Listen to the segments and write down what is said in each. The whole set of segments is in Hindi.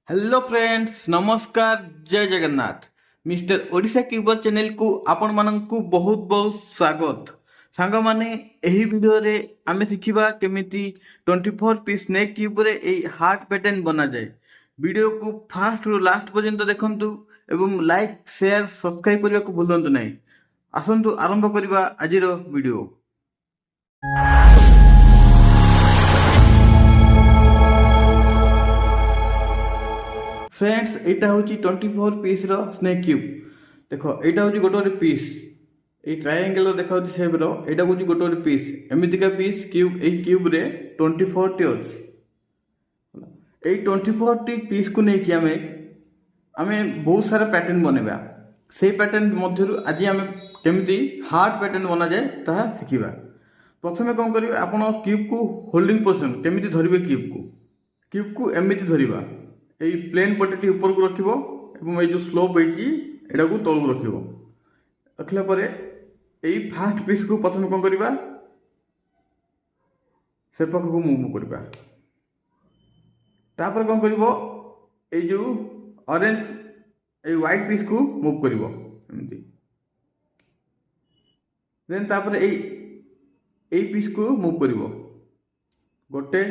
हेलो फ्रेंड्स, नमस्कार। जय जगन्नाथ। मिस्टर ओडिशा क्यूबर चैनल को आपण माननकु बहुत बहुत स्वागत। सांग माने एही वीडियो रे आमे सिखिबा केमिति 24 पीस स्नेक क्यूब रे ए हार्ट पैटर्न बना जाए। वीडियो को फास्ट रु लास्ट पर्यंत देखंतु एवं लाइक शेयर सब्सक्राइब करबा को भूलंतु नहीं। आसंतु आरंभ करबा आजिर वीडियो। फ्रेंड्स, यहाँ हूँ 24 पीस स्नेक क्यूब। देख यहाँ हूँ गोटे पीस ये ट्रायंगल देखा सेप यहाँ हूँ गोटे पीस एमतीका पीस क्यूब ये क्यूब रे 24 टी अच्छी। 24 टी पीस को लेकिन आमे बहुत सारा पैटर्न बनवा से पैटर्न मध्य आज आम केमी हार्ट पैटर्न बना जाए ताहा शिखा। प्रथम कौन करेंगे आप क्यूब को होल्डिंग पोजिशन केमी धरवे क्यूब को एमती धरवा ये प्लेन पटेटी ऊपर को रखिबो एवं ये जो स्लोप होइची एटा को तल को रखिबो। रखला परे एई फास्ट पीस को प्रथम कोन करबा से पक्ष को मूव करबा। तापर कोन करबो ए जो ऑरेंज ए व्हाइट पीस को मूव करबो एमती। देन तापर ए पीस को मूव करबो गोटे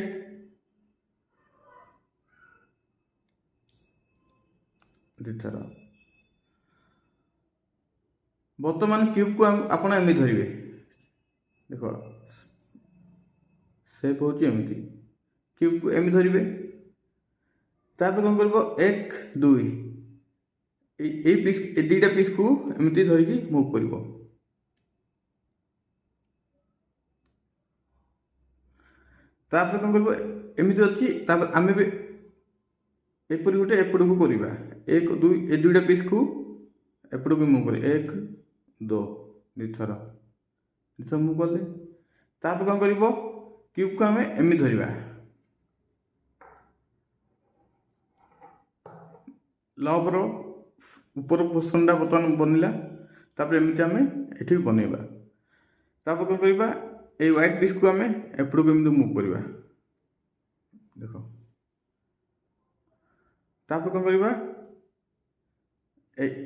दिथर। बर्तमान क्यूब को आपण एमती धरिवे। देख सेप होची एमती क्यूब को एमती धरिवे। तापर कौन करबो 1 2 ए पीस ए दुईटा पीस को एमती धरिकी मूव करबो। तापर कौन करबो एमती अच्छी। तापर आमे भी एपरी गोटे एपड़ को करवा 1 2 ए दुईटा पीस को एपड़ को मूव कर 1 2 दिथर मूव कले। तापर कौन कर क्यूब को आम एमती धरवा लवर ऊपर पोषण बर्तमान बनला। तापर एमती आम ये बनवा। तापर कौन करवा ये व्हाइट पीस को आम एपड़ को एमती मूव करवा। देख तापर कौन करवा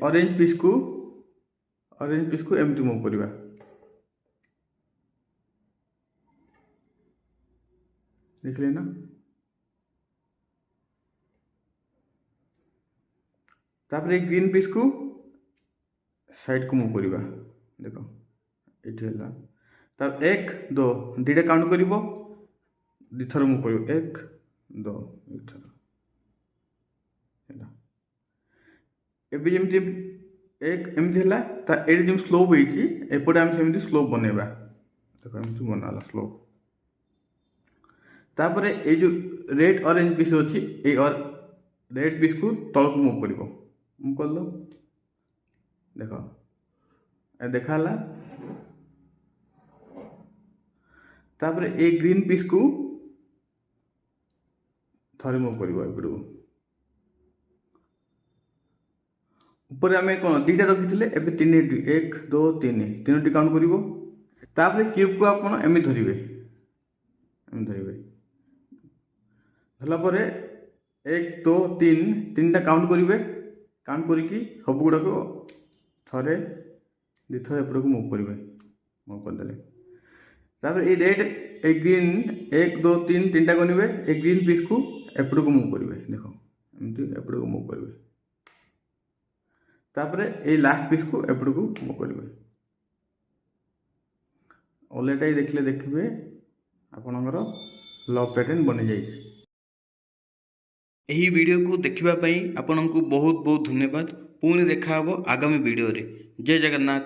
ऑरेंज पीस को एमती मूव करवा। देखले ना। तापर ग्रीन पीस को साइड को मूव करवा। देख ये तब 1 2 दुईटा काउंट कर दिथर मूव कर 1 2 दिथर। एबी जमती एक एमती है ये स्लोप होती एपटे आम सेमती स्लोप बनवा। देखो एमती बनाला स्लोप। तापर ये जो रेड ऑरेंज पीस अच्छी ये रेड पीस को तल को मूव कर मूव कर लो। देख देखा। तापर ये ग्रीन पीस को थरे मूव कर ऊपर आम कौन दुईटा रखी एवं 3 1 2 3 तीनो काउंट कर। क्यूब को आप एम धरवे धरला 1 2 3 3टा काउंट करेंगे। काउंट करके सब गुड़ाक थे दिथर एपट को मूव करेंगे मूव करदे। तापर ये रेड ए ग्रीन 1 2 3 3टा गणवे ए ग्रीन पीस को एपट को मूव करेंगे। देख एमती एपट को मूव करेंगे। तापर ये लास्ट पीस को एपट को मूव करेंगे। ऑलरेडी देखले देखिए आपणकर लव पैटर्न बनी जाए। यही वीडियो को देखिबा पई आपनकु बहुत बहुत धन्यवाद। पुणी देखा आगामी वीडियो रे। जय जगन्नाथ।